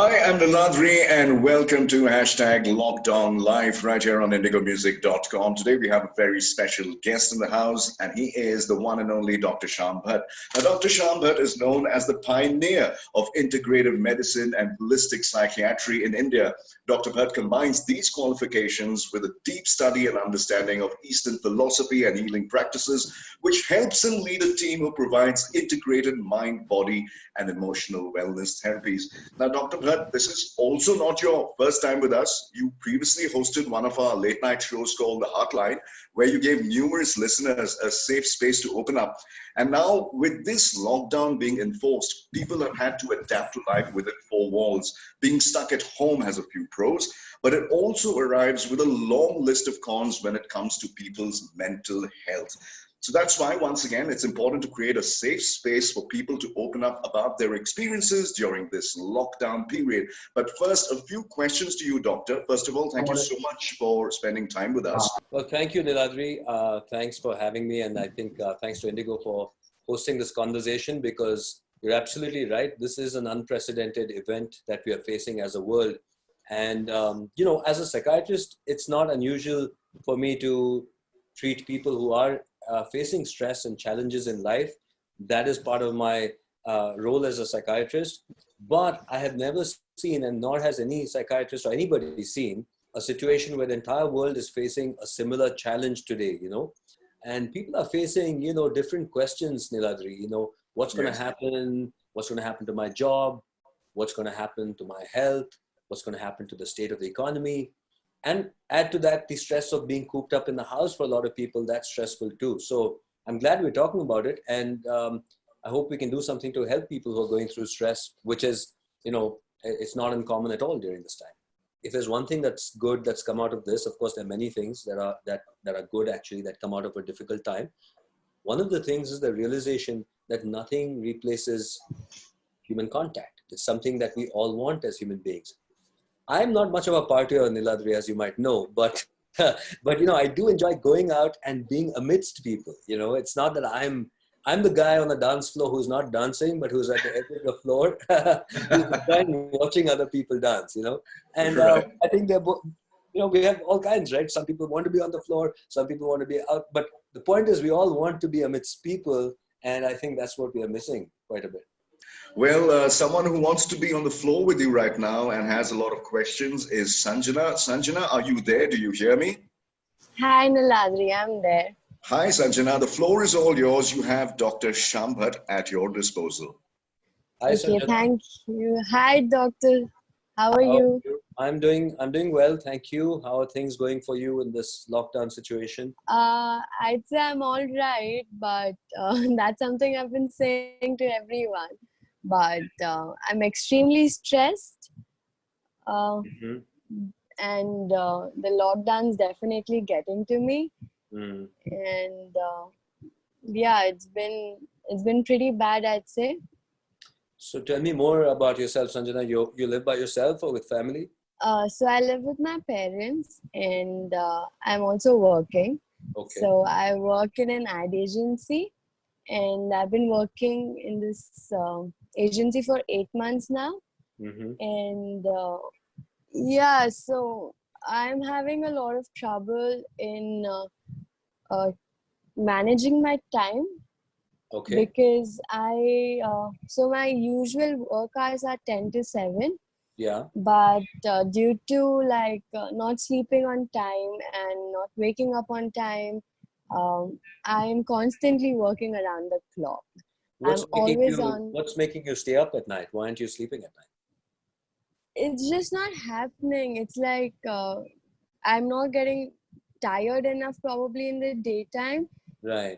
Hi, I'm Niladri, and welcome to hashtag Lockdown Live right here on indigomusic.com. Today we have a very special guest in the house, and he is the one and only Dr. Shyam Bhat. Now, Dr. Shyam Bhat is known as the pioneer of integrative medicine and holistic psychiatry in India. Dr. Bhat combines these qualifications with a deep study and understanding of Eastern philosophy and healing practices, which helps him lead a team who provides integrated mind, body, and emotional wellness therapies. Now, Dr. Bhat, this is also not your first time with us. You previously hosted one of our late night shows called The Hotline, where you gave numerous listeners a safe space to open up. And now, with this lockdown being enforced, people have had to adapt to life within four walls. Being stuck at home has a few pros, but it also arrives with a long list of cons when it comes to people's mental health. So that's why, once again, it's important to create a safe space for people to open up about their experiences during this lockdown period. But first, a few questions to you, Doctor. First of all, thank you so much for spending time with us. Well, thank you, Niladri. Thanks for having me. And I think thanks to Indigo for hosting this conversation, because you're absolutely right. This is an unprecedented event that we are facing as a world. And, as a psychiatrist, it's not unusual for me to treat people who are facing stress and challenges in life. That is part of my role as a psychiatrist. But I have never seen, and nor has any psychiatrist or anybody seen, a situation where the entire world is facing a similar challenge today, And people are facing, different questions, Niladri, what's going to happen? What's going to happen to my job? What's going to happen to my health? What's going to happen to the state of the economy? And add to that the stress of being cooped up in the house for a lot of people. That's stressful too. So I'm glad we're talking about it. And I hope we can do something to help people who are going through stress, which is, it's not uncommon at all during this time. If there's one thing that's good that's come out of this, of course, there are many things that are good actually that come out of a difficult time. One of the things is the realization that nothing replaces human contact. It's something that we all want as human beings. I'm not much of a partier, Niladri, as you might know, but I do enjoy going out and being amidst people. It's not that I'm the guy on the dance floor who's not dancing, but who's at the edge of the floor, who's enjoying watching other people dance. And I think they're both. We have all kinds, right? Some people want to be on the floor, some people want to be out, but the point is we all want to be amidst people, and I think that's what we are missing quite a bit. Well, someone who wants to be on the floor with you right now and has a lot of questions is Sanjana. Sanjana, are you there? Do you hear me? Hi, Niladri. I'm there. Hi, Sanjana. The floor is all yours. You have Dr. Shyam Bhat at your disposal. Hi, okay, Sanjana. Thank you. Hi, doctor. How are you? I'm doing well, thank you. How are things going for you in this lockdown situation? I'd say I'm all right, but that's something I've been saying to everyone. But I'm extremely stressed, and the lockdown's definitely getting to me. And it's been pretty bad, I'd say. So tell me more about yourself, Sanjana. You live by yourself or with family? So I live with my parents, and I'm also working. Okay. So I work in an ad agency, and I've been working in this agency for 8 months now. And so I'm having a lot of trouble in managing my time. Okay. Because so my usual work hours are 10 to 7. Yeah. But due to not sleeping on time and not waking up on time, I am constantly working around the clock. What's making you stay up at night? Why aren't you sleeping at night? It's just not happening. It's like I'm not getting tired enough probably in the daytime. Right.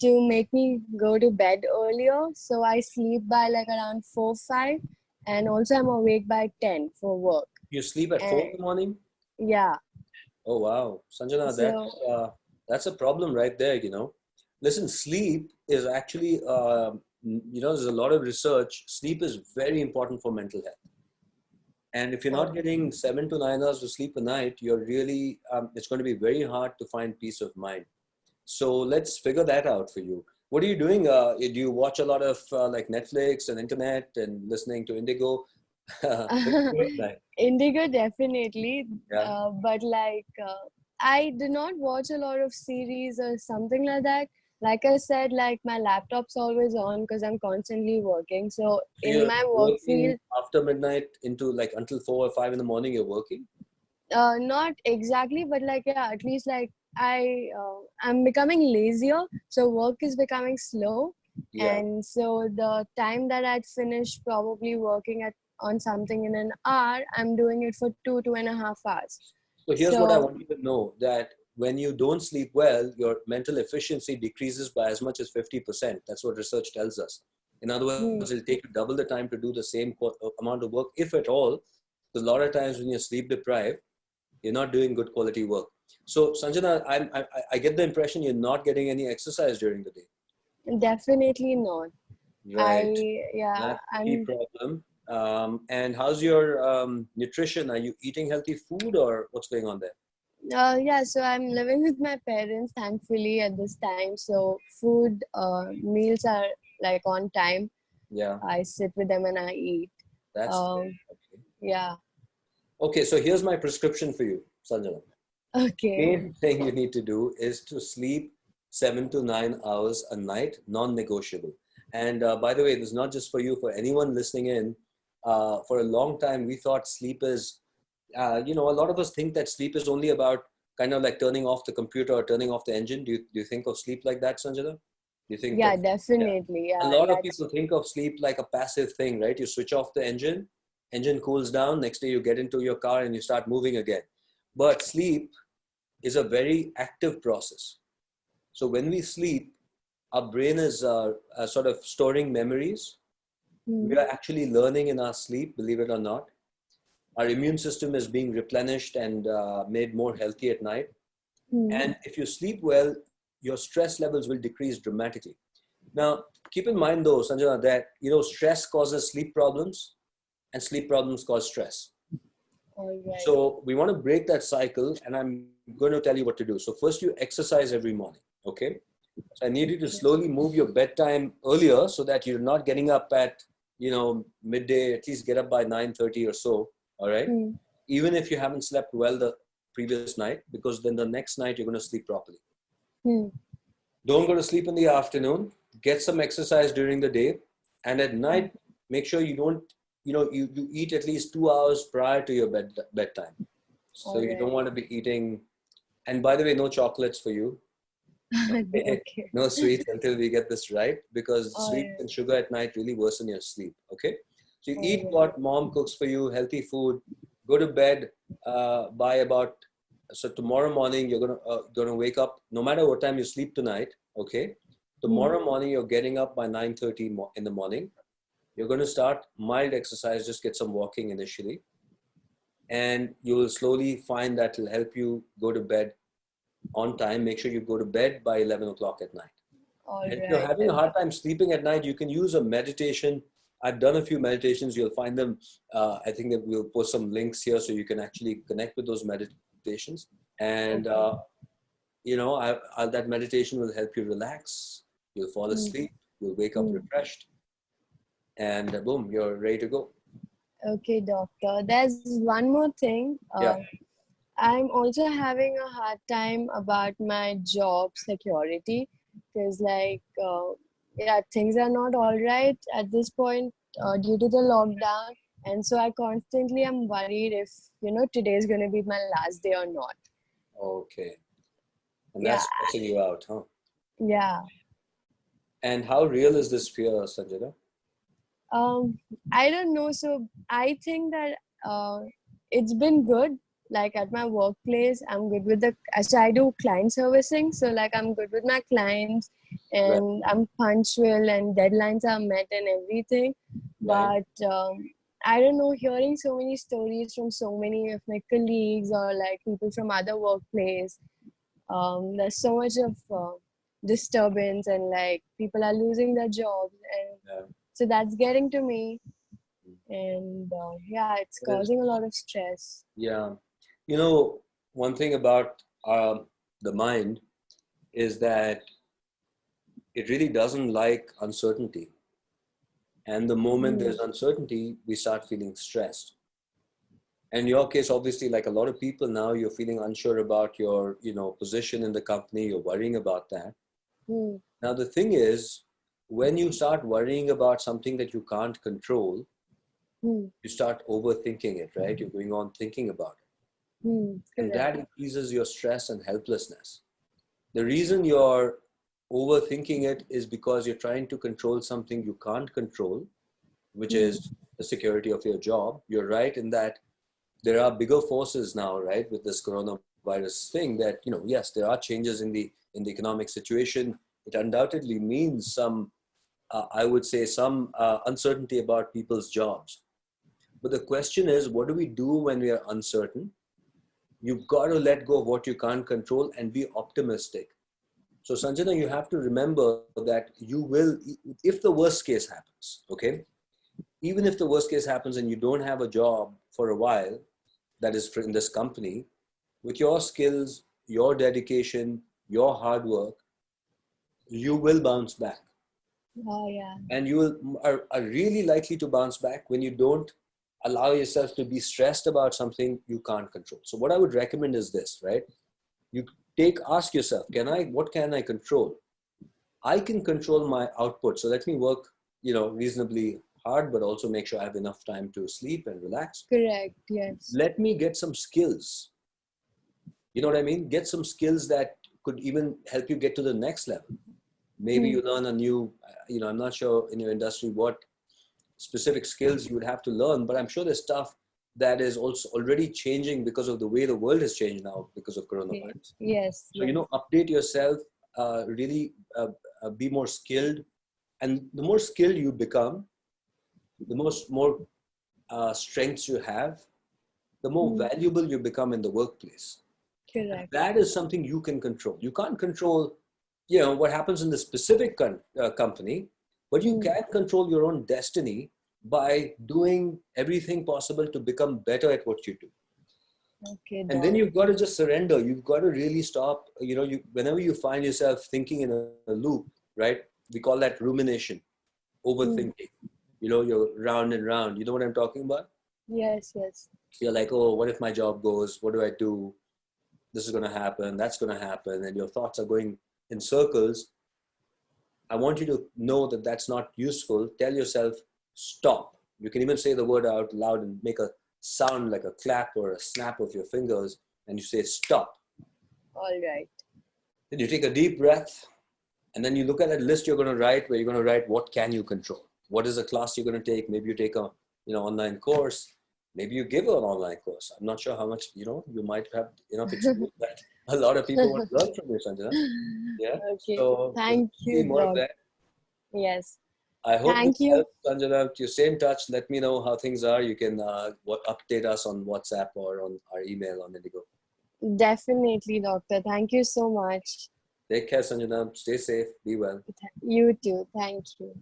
To make me go to bed earlier. So I sleep by around 4, 5. And also I'm awake by 10 for work. You sleep at 4 in the morning? Yeah. Oh, wow. Sanjana, that's a problem right there, Listen, sleep is actually, there's a lot of research. Sleep is very important for mental health. And if you're not getting 7 to 9 hours of sleep a night, you're really, it's going to be very hard to find peace of mind. So let's figure that out for you. What are you doing? Do you watch a lot of like Netflix and internet and listening to Indigo? Good night. Indigo definitely, Yeah. but like I do not watch a lot of series or something like that. Like I said, like my laptop's always on because I'm constantly working. So So in you're my work working field, after midnight into like until 4 or 5 in the morning. You're working. not exactly, but like yeah, at least like I'm becoming lazier, so work is becoming slow, Yeah. and so the time that I'd finish probably working at on something in an hour, I'm doing it for 2.5 hours. So here's what I So want you to know, that when you don't sleep well, your mental efficiency decreases by as much as 50%. That's what research tells us. In other hmm, words, it'll take you double the time to do the same amount of work, if at all. Because a lot of times when you're sleep deprived, you're not doing good quality work. So Sanjana, I get the impression you're not getting any exercise during the day. definitely not. Right. Yeah, That's the key I'm problem. And how's your nutrition? Are you eating healthy food or what's going on there? yeah, so I'm living with my parents thankfully at this time. So food meals are like on time. Yeah, I sit with them and I eat. that's great. Um, Okay. yeah. Okay, so here's my prescription for you, Sanjana. Okay. Main thing you need to do is to sleep 7 to 9 hours a night, non-negotiable. And by the way, this is not just for you, for anyone listening in. For a long time, we thought sleep is, a lot of us think that sleep is only about kind of like turning off the computer or turning off the engine. Do you think of sleep like that, Sanjana? Do you think Yeah, that, yeah. definitely. A Yeah, lot of that's people think of sleep like a passive thing, right? You switch off the engine, engine cools down, next day you get into your car and you start moving again. But sleep is a very active process. So when we sleep, our brain is sort of storing memories. We hmm, are actually learning in our sleep, believe it or not. Our immune system is being replenished and made more healthy at night. hmm. And if you sleep well, your stress levels will decrease dramatically. Now, keep in mind though, Sanjana, that stress causes sleep problems and sleep problems cause stress. All right. So we want to break that cycle, and I'm going to tell you what to do. So first, you exercise every morning. Okay. So I need you to Okay. slowly move your bedtime earlier so that you're not getting up at midday. At least get up by 9:30 or so. All right. Hmm, Even if you haven't slept well the previous night, because then the next night you're going to sleep properly. hmm. Don't go to sleep in the afternoon. Get some exercise during the day, and at night, Okay. make sure you don't. You eat at least 2 hours prior to your bedtime. So All you don't right. want to be eating. And by the way, no chocolates for you. Okay? Okay. No sweets until we get this right, because All sweets right. and sugar at night really worsen your sleep. Okay. So you All eat right. what mom cooks for you, healthy food. Go to bed by about. So tomorrow morning you're gonna wake up. No matter what time you sleep tonight. Okay. Hmm. Tomorrow morning you're getting up by 9:30 in the morning. You're going to start mild exercise. Just get some walking initially, and you will slowly find that will help you go to bed on time. Make sure you go to bed by 11 o'clock at night. All And if you're right. having a hard time sleeping at night, you can use a meditation. I've done a few meditations. You'll find them. I think that we'll post some links here so you can actually connect with those meditations. And, Okay. that meditation will help you relax. You'll fall Hmm, asleep. You'll wake up hmm. refreshed. And boom, you're ready to go. Okay, doctor. There's one more thing. Yeah. I'm also having a hard time about my job security because, like, yeah, things are not all right at this point due to the lockdown, and so I constantly am worried if today is going to be my last day or not. Okay. And Yeah, that's stressing you out, huh? yeah. And how real is this fear, Sanjana? Um, I don't know. So I think that it's been good. Like at my workplace, I'm good with so I do client servicing. So like I'm good with my clients Right. and I'm punctual and deadlines are met and everything. Right. But I don't know, hearing so many stories from so many of my colleagues or like people from other workplace, there's so much of disturbance and like people are losing their jobs and Yeah. so that's getting to me and yeah, it's It is. causing a lot of stress. Yeah. One thing about the mind is that it really doesn't like uncertainty. And the moment there's uncertainty, we start feeling stressed. And in your case, obviously, like a lot of people now, you're feeling unsure about your, position in the company. You're worrying about that. Now, the thing is, when you start worrying about something that you can't control, you start overthinking it, right? You're going on thinking about it. And that increases your stress and helplessness. The reason you're overthinking it is because you're trying to control something you can't control, which is the security of your job. You're right in that there are bigger forces now, right, with this coronavirus thing that, yes, there are changes in the economic situation. It undoubtedly means some, I would say, some uncertainty about people's jobs. But the question is, what do we do when we are uncertain? You've got to let go of what you can't control and be optimistic. So Sanjana, you have to remember that you will, if the worst case happens, okay? Even if the worst case happens and you don't have a job for a while, that is in this company, with your skills, your dedication, your hard work, you will bounce back. Oh, yeah. And you are really likely to bounce back when you don't allow yourself to be stressed about something you can't control. So what I would recommend is this, right? You ask yourself, what can I control? I can control my output. So let me work, reasonably hard, but also make sure I have enough time to sleep and relax. Correct, yes. Let me get some skills. You know what I mean? Get some skills that could even help you get to the next level. Maybe you learn a new, I'm not sure in your industry what specific skills you would have to learn, but I'm sure there's stuff that is also already changing because of the way the world has changed now because of coronavirus. Yes. So, update yourself, really be more skilled. And the more skilled you become, the more strengths you have, the more valuable you become in the workplace. Correct. That is something you can control. You can't control, what happens in the specific company, but you can control your own destiny by doing everything possible to become better at what you do. Okay. And then you've got to just surrender. You've got to really stop, whenever you find yourself thinking in a loop, right? We call that rumination, overthinking. You're round and round. You know what I'm talking about? Yes. You're like, oh, what if my job goes? What do I do? This is going to happen. That's going to happen. And your thoughts are going in circles. I want you to know that that's not useful. Tell yourself, stop. You can even say the word out loud and make a sound like a clap or a snap of your fingers. And you say, stop. All right. Then you take a deep breath. And then you look at that list you're going to write, where you're going to write, what can you control? What is the class you're going to take? Maybe you take a online course. Maybe you give an online course. I'm not sure how much, you might have enough experience that a lot of people want to learn from you, Sanjana. Yeah. Okay. So Thank you, more of Doc. that. Yes. I hope Thank this you. helps, Sanjana. You stay in touch. Let me know how things are. You can update us on WhatsApp or on our email on Indigo. Definitely, Doctor. Thank you so much. Take care, Sanjana. Stay safe. Be well. You too. Thank you.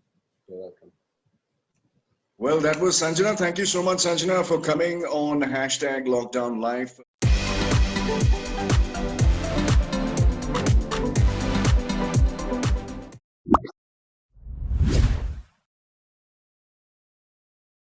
You're welcome. Well, that was Sanjana. Thank you so much, Sanjana, for coming on #LockdownLife.